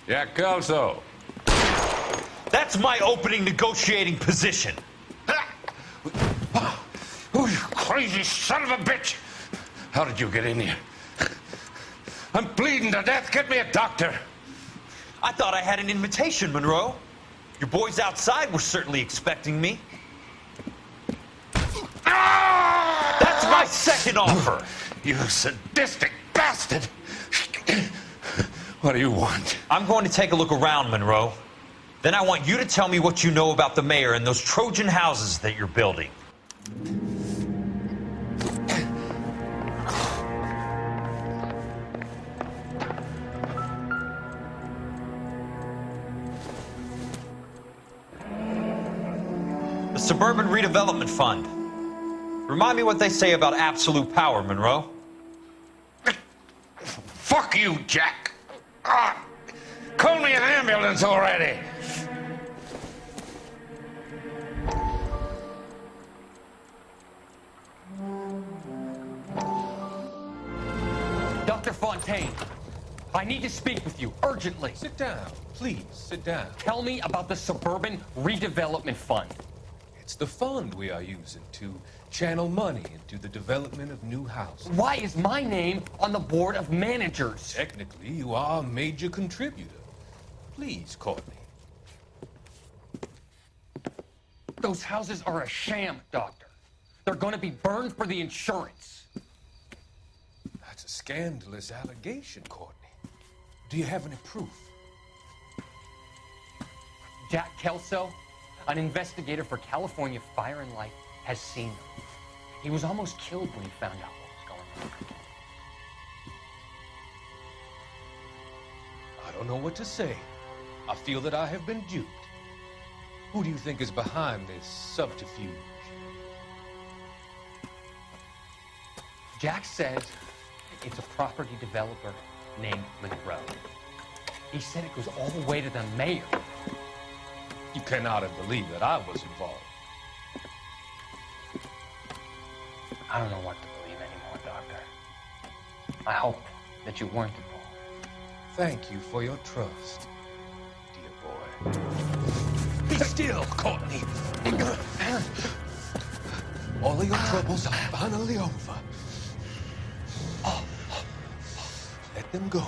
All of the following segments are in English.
Yeah, Kelso. That's my opening negotiating position. Oh, you crazy son of a bitch! How did you get in here? I'm bleeding to death. Get me a doctor. I thought I had an invitation, Monroe. Your boys outside were certainly expecting me. That's my second offer. You sadistic bastard! What do you want? I'm going to take a look around, Monroe. Then I want you to tell me what you know about the mayor and those Trojan houses that you're building. The Suburban Redevelopment Fund. Remind me what they say about absolute power, Monroe. Fuck you, Jack. Call me an ambulance already. Dr. Fontaine, I need to speak with you urgently. Sit down. Please, sit down. Tell me about the Suburban Redevelopment Fund. It's the fund we are using to channel money into the development of new houses. Why is my name on the board of managers? Technically, you are a major contributor. Please, Courtney. Those houses are a sham, Doctor. They're going to be burned for the insurance. That's a scandalous allegation, Courtney. Do you have any proof? Jack Kelso, an investigator for California Fire and Life, has seen them. He was almost killed when he found out what was going on. I don't know what to say. I feel that I have been duped. Who do you think is behind this subterfuge? Jack says it's a property developer named Monroe. He said it goes all the way to the mayor. You cannot have believed that I was involved. I don't know what to believe anymore, Doctor. I hope that you weren't involved. Thank you for your trust, dear boy. Be still, Courtney. All of your troubles are finally over. Let them go.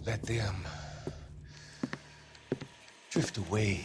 Let them drift away.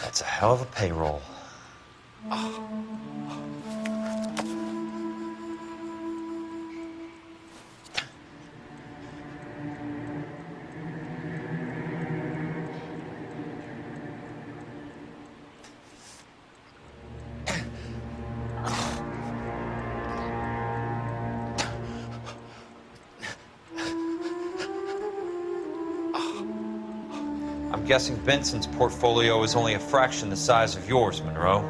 That's a hell of a payroll. I'm guessing Benson's portfolio is only a fraction the size of yours, Monroe.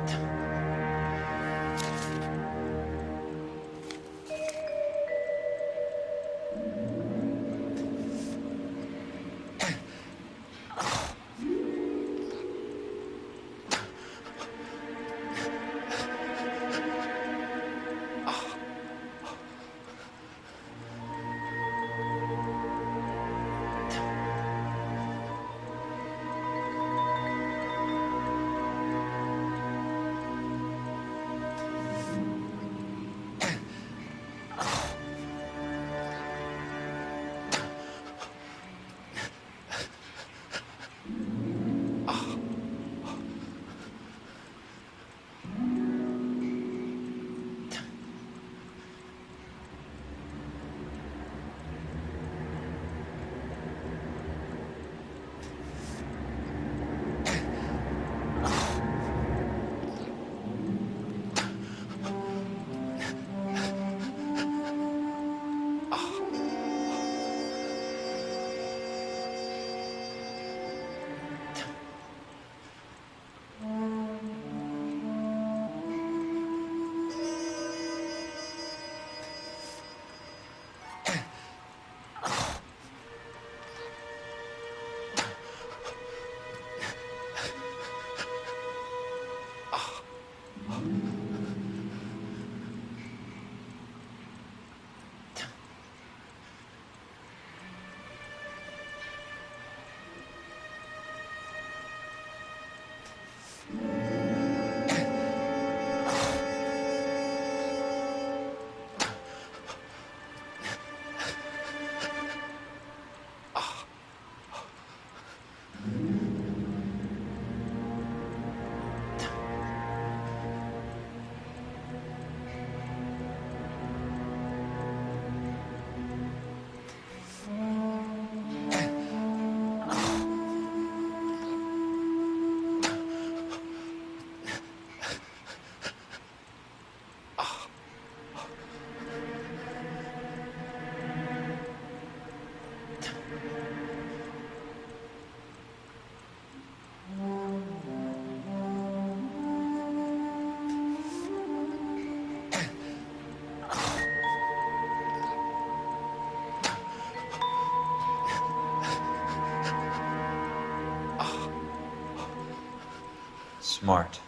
Smart.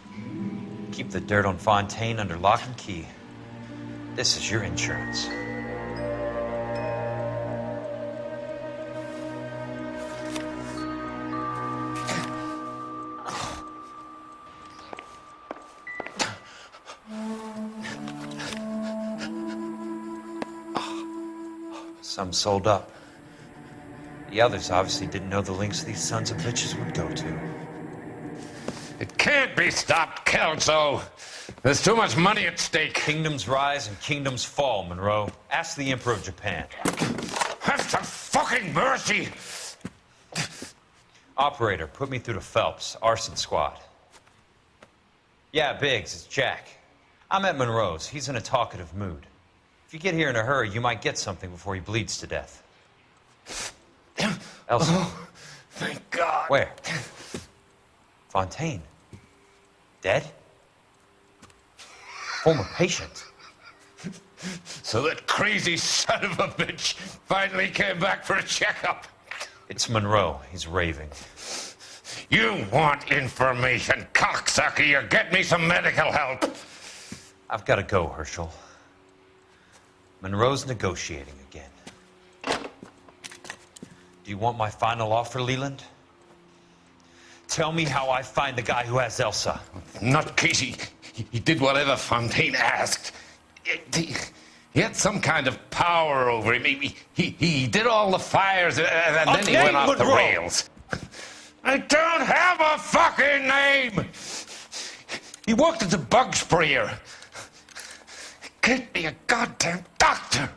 Keep the dirt on Fontaine under lock and key. This is your insurance. Some sold up. The others obviously didn't know the lengths these sons of bitches would go to. It can't be stopped, Kelso. There's too much money at stake. Kingdoms rise and kingdoms fall, Monroe. Ask the Emperor of Japan. Have some fucking mercy. Operator, put me through to Phelps, arson squad. Yeah, Biggs, it's Jack. I'm at Monroe's. He's in a talkative mood. If you get here in a hurry, you might get something before he bleeds to death. Elsa. Oh, thank God. Where? Fontaine. Dead? Former patient. So that crazy son of a bitch finally came back for a checkup. It's Monroe. He's raving. You want information, cocksucker. You get me some medical help. I've got to go, Herschel. Monroe's negotiating again. Do you want my final offer, Leland? Tell me how I find the guy who has Elsa. Not Casey. He did whatever Fontaine asked. He had some kind of power over him. He did all the fires, and then he went off the rails. I don't have a fucking name! He worked as a bug sprayer. Get me a goddamn doctor!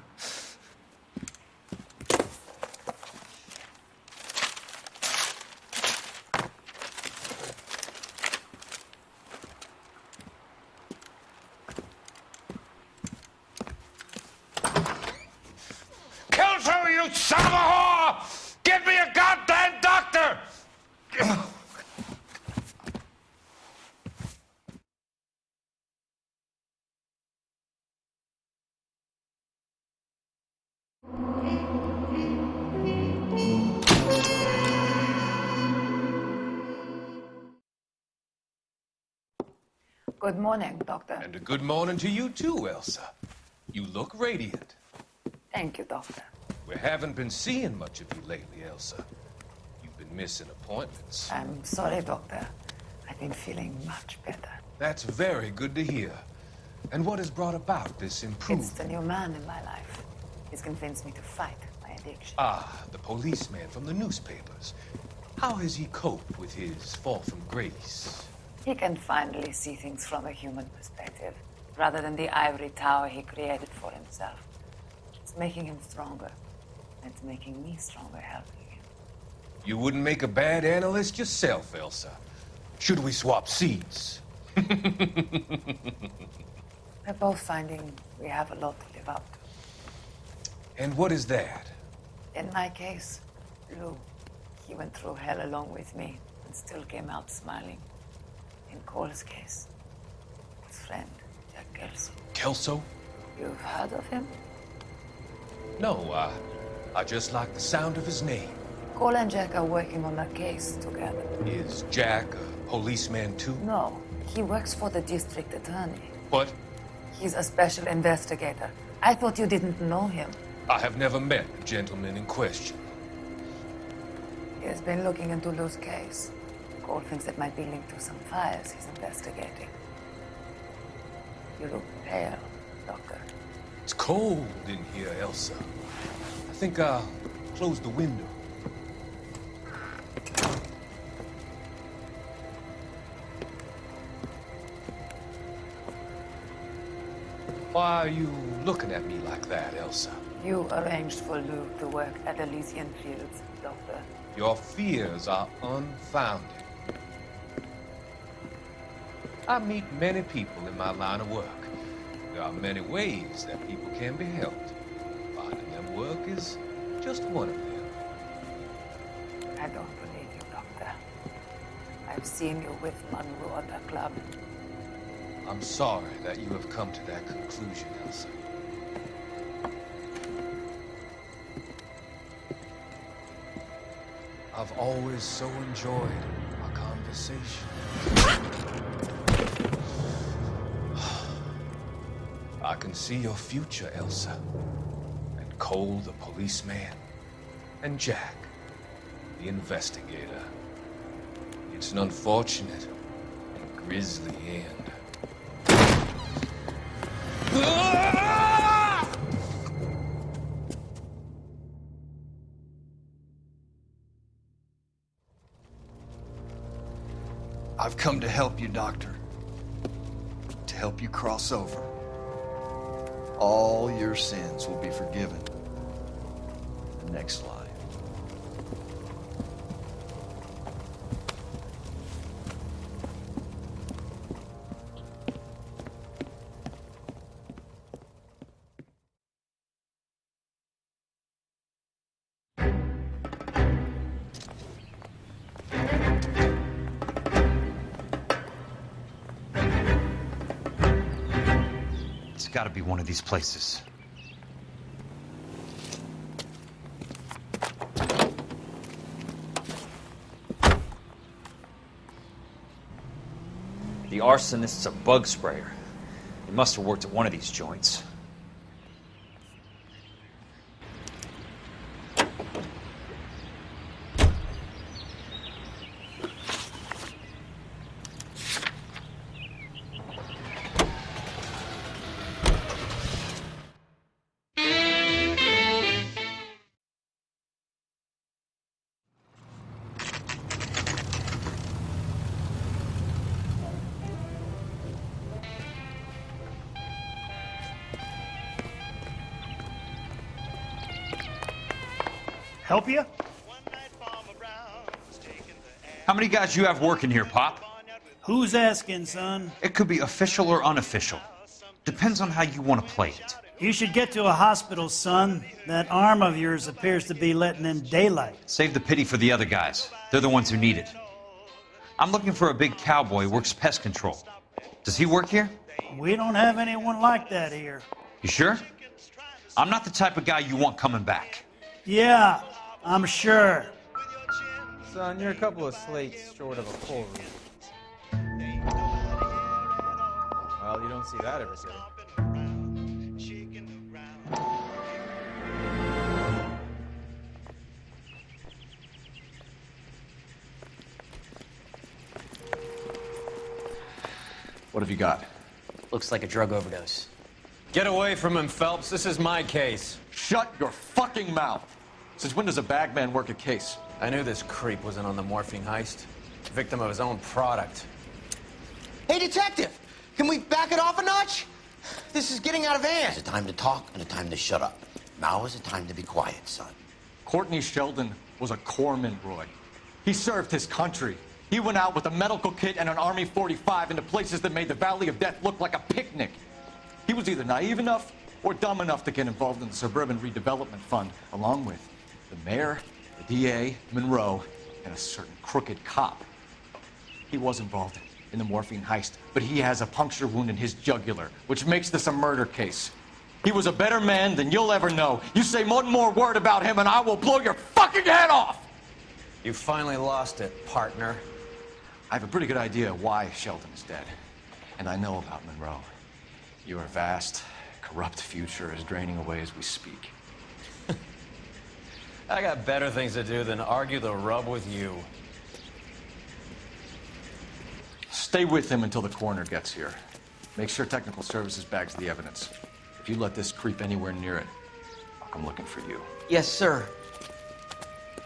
Kelso, you son of a whore! Get me a goddamn doctor! Good morning, Doctor. And a good morning to you too, Elsa. You look radiant. Thank you, Doctor. We haven't been seeing much of you lately, Elsa. You've been missing appointments. I'm sorry, Doctor. I've been feeling much better. That's very good to hear. And what has brought about this It's improvement? the new man in my life. He's convinced me to fight my addiction. Ah, the policeman from the newspapers. How has he coped with his fall from grace? He can finally see things from a human perspective, rather than the ivory tower he created for himself. It's making him stronger. And it's making me stronger helping him. You wouldn't make a bad analyst yourself, Elsa. Should we swap seats? We're both finding we have a lot to live up to. And what is that? In my case, Lou, he went through hell along with me and still came out smiling. In Cole's case, his friend, Jack Kelso. Kelso? You've heard of him? No, I just like the sound of his name. Cole and Jack are working on a case together. Is Jack a policeman too? No, he works for the district attorney. What? He's a special investigator. I thought you didn't know him. I have never met the gentleman in question. He has been looking into Lou's case. Cole thinks it might be linked to some fires he's investigating. You look pale, Doctor. It's cold in here, Elsa. I think I'll close the window. Why are you looking at me like that, Elsa? You arranged for Lou to work at Elysian Fields, Doctor. Your fears are unfounded. I meet many people in my line of work. There are many ways that people can be helped. Finding them work is just one of them. I don't believe you, Doctor. I've seen you with Monroe at the club. I'm sorry that you have come to that conclusion, Elsa. I've always so enjoyed our conversation. I can see your future, Elsa. And Cole, the policeman. And Jack, the investigator. It's an unfortunate and grisly end. I've come to help you, Doctor. To help you cross over. All your sins will be forgiven in the next life. It's gotta be one of these places. The arsonist's a bug sprayer. He must have worked at one of these joints. Help you? How many guys you have working here, Pop? Who's asking, son? It could be official or unofficial. Depends on how you want to play it. You should get to a hospital, son. That arm of yours appears to be letting in daylight. Save the pity for the other guys. They're the ones who need it. I'm looking for a big cowboy who works pest control. Does he work here? We don't have anyone like that here. You sure? I'm not the type of guy you want coming back. Yeah, I'm sure. Son, you're a couple of slates short of a full read. Well, you don't see that every day. What have you got? Looks like a drug overdose. Get away from him, Phelps. This is my case. Shut your fucking mouth! Since when does a bagman work a case? I knew this creep wasn't on the morphine heist. Victim of his own product. Hey, detective! Can we back it off a notch? This is getting out of hand. There's a time to talk and a time to shut up. Now is the time to be quiet, son. Courtney Sheldon was a corpsman, Roy. He served his country. He went out with a medical kit and an Army 45 into places that made the Valley of Death look like a picnic. He was either naive enough or dumb enough to get involved in the Suburban Redevelopment Fund, along with the mayor, the DA, Monroe, and a certain crooked cop. He was involved in the morphine heist, but he has a puncture wound in his jugular, which makes this a murder case. He was a better man than you'll ever know. You say one more word about him and I will blow your fucking head off! You finally lost it, partner. I have a pretty good idea why Sheldon is dead. And I know about Monroe. Your vast, corrupt future is draining away as we speak. I got better things to do than argue the rub with you. Stay with him until the coroner gets here. Make sure technical services bags the evidence. If you let this creep anywhere near it, I'll come looking for you. Yes, sir.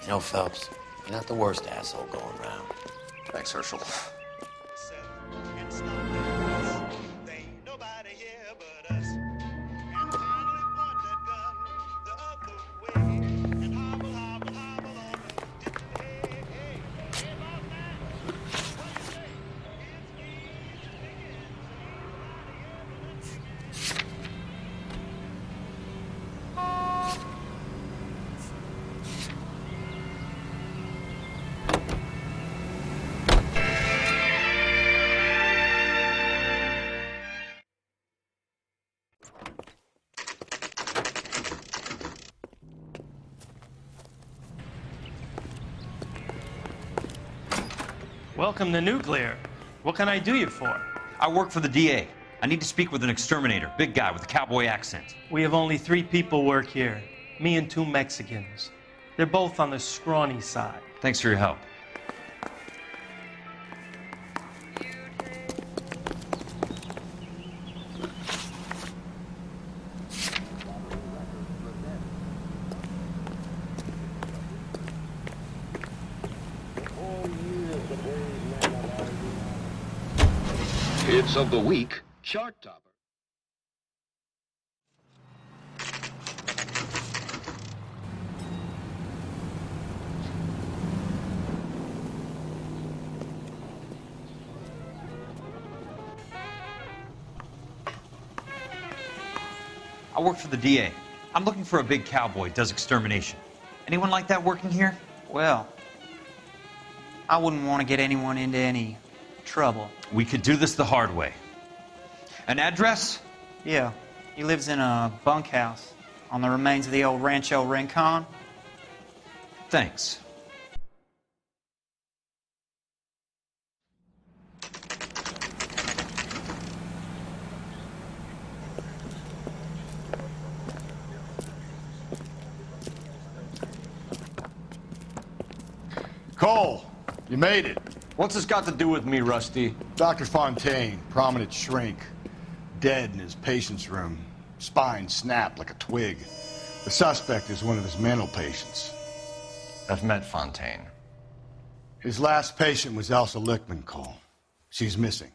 You know, Phelps, you're not the worst asshole going around. Thanks, Herschel. Welcome to Nuclear. What can I do you for? I work for the DA. I need to speak with an exterminator, big guy with a cowboy accent. We have only 3 people work here. Me and 2 Mexicans. They're both on the scrawny side. Thanks for your help. Hits of the week, chart topper. I work for the DA. I'm looking for a big cowboy, does extermination. Anyone like that working here? Well, I wouldn't want to get anyone into any trouble. We could do this the hard way. An address? Yeah, he lives in a bunkhouse on the remains of the old Rancho Rincon. Thanks. Cole, you made it. What's this got to do with me, Rusty? Dr. Fontaine, prominent shrink, dead in his patient's room. Spine snapped like a twig. The suspect is one of his mental patients. I've met Fontaine. His last patient was Elsa Lichtman, Cole. She's missing.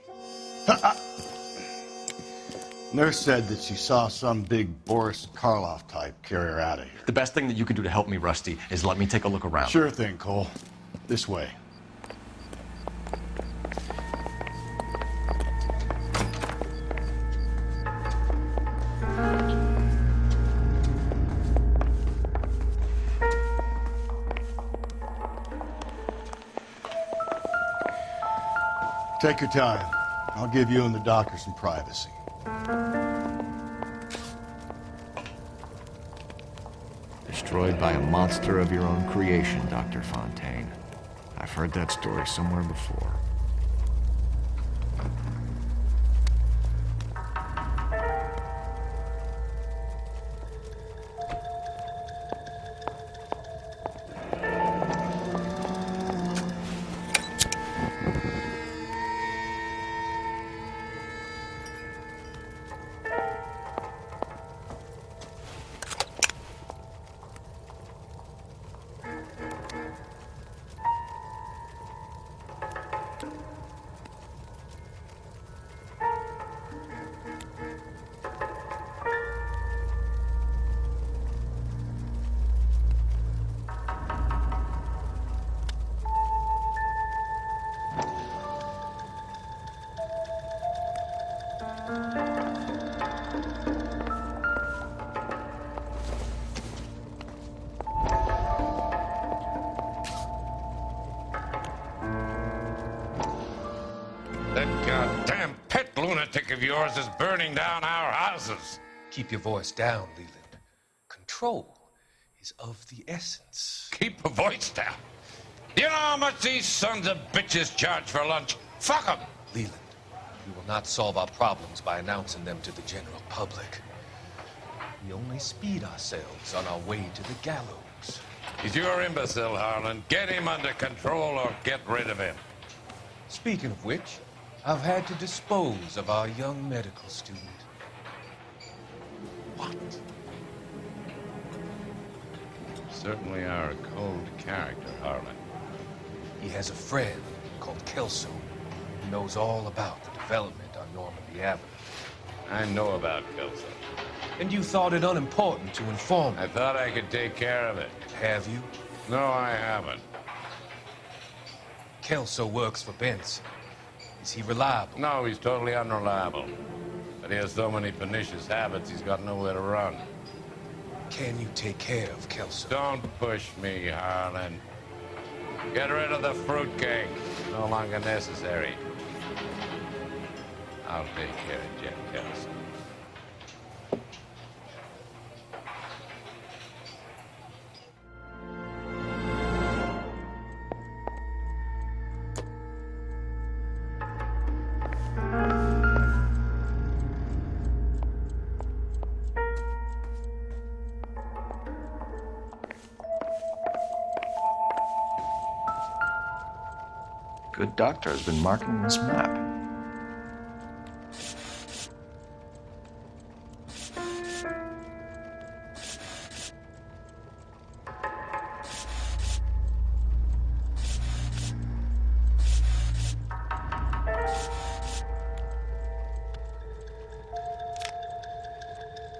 Nurse said that she saw some big Boris Karloff type carry her out of here. The best thing that you can do to help me, Rusty, is let me take a look around. Sure thing, Cole. This way. Take your time. I'll give you and the doctor some privacy. Destroyed by a monster of your own creation, Dr. Fontaine. I've heard that story somewhere before. That goddamn pet lunatic of yours is burning down our houses. Keep your voice down, Leland. Control is of the essence. Keep your voice down. You know how much these sons of bitches charge for lunch? Fuck 'em. Leland, we will not solve our problems by announcing them to the general public. We only speed ourselves on our way to the gallows. He's your imbecile, Harlan. Get him under control or get rid of him. Speaking of which, I've had to dispose of our young medical student. What? Certainly are a cold character, Harlan. He has a friend called Kelso who knows all about the development on Normandy Avenue. I know about Kelso. And you thought it unimportant to inform me. I thought I could take care of it. Have you? No, I haven't. Kelso works for Benson. Is he reliable? No, he's totally unreliable. But he has so many pernicious habits, he's got nowhere to run. Can you take care of Kelso? Don't push me, Harlan. Get rid of the fruitcake. No longer necessary. I'll take care of Jeff Kelso. good doctor has been marking this map.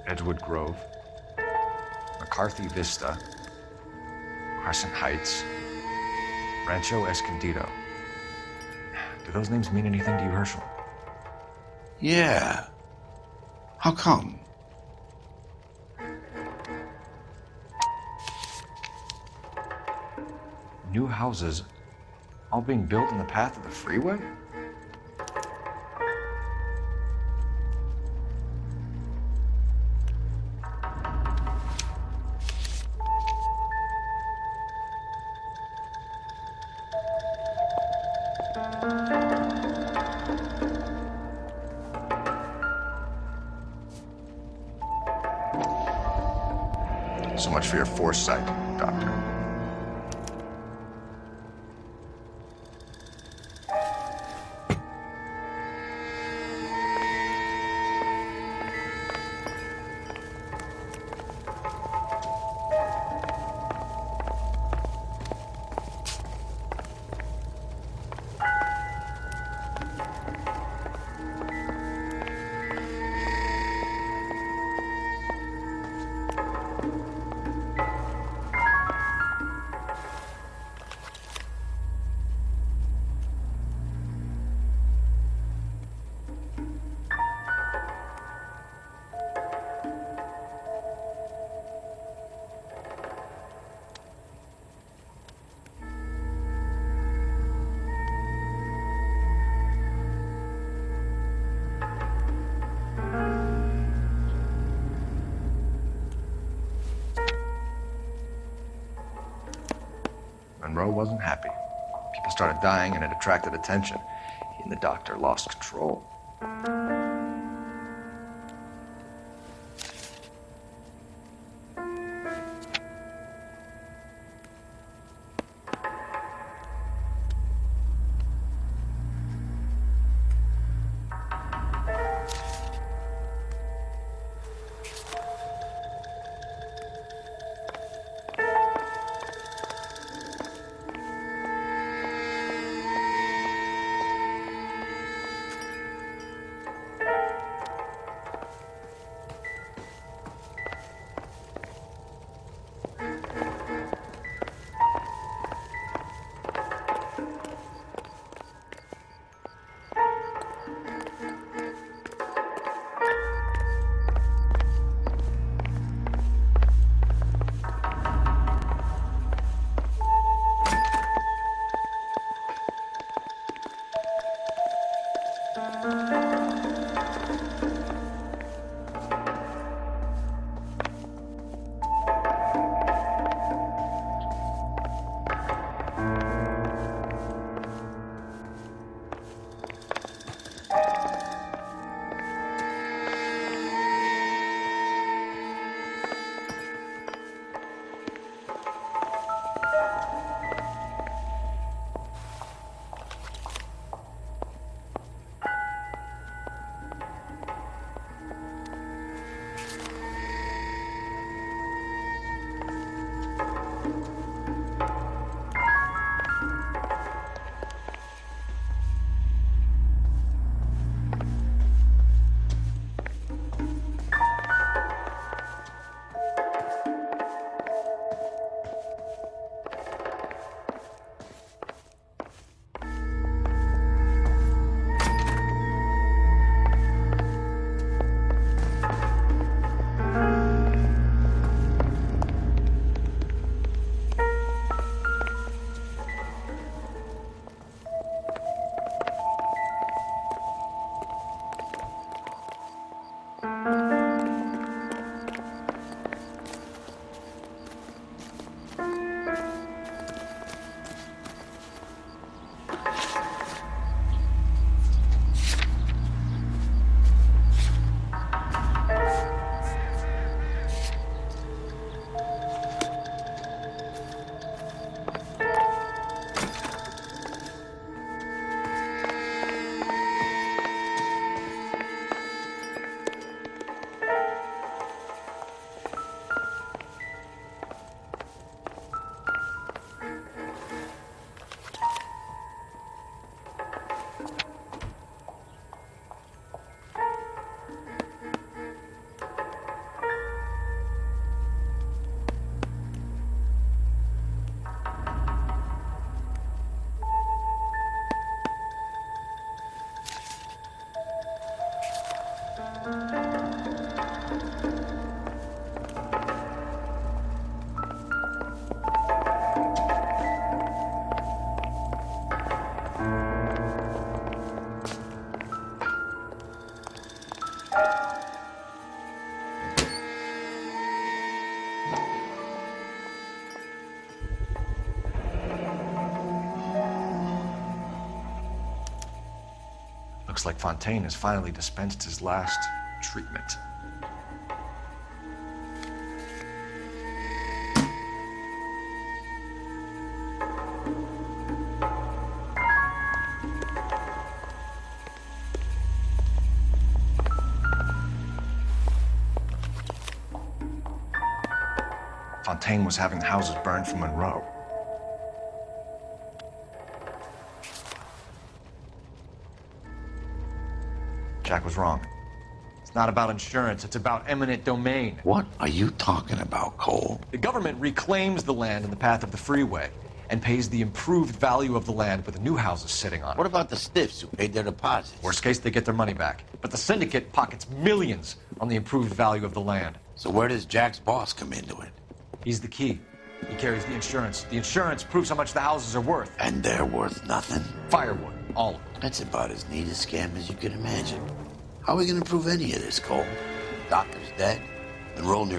Edgewood Grove, McCarthy Vista, Carson Heights, Rancho Escondido. Do those names mean anything to you, Herschel? Yeah. How come? New houses all being built in the path of the freeway? So much for your foresight, Doctor. Monroe wasn't happy. People started dying and it attracted attention. He and the doctor lost control. Looks like Fontaine has finally dispensed his last treatment. Fontaine was having houses burned for Monroe. Jack was wrong. It's not about insurance, it's about eminent domain. What are you talking about, Cole? The government reclaims the land in the path of the freeway and pays the improved value of the land with the new houses sitting on it. What about the stiffs who paid their deposits? Worst case, they get their money back. But the syndicate pockets millions on the improved value of the land. So where does Jack's boss come into it? He's the key. He carries the insurance. The insurance proves how much the houses are worth. And they're worth nothing? Firewood, all of them. That's about as neat a scam as you can imagine. How are we going to prove any of this, Cole? Doctor's dead. Monroe near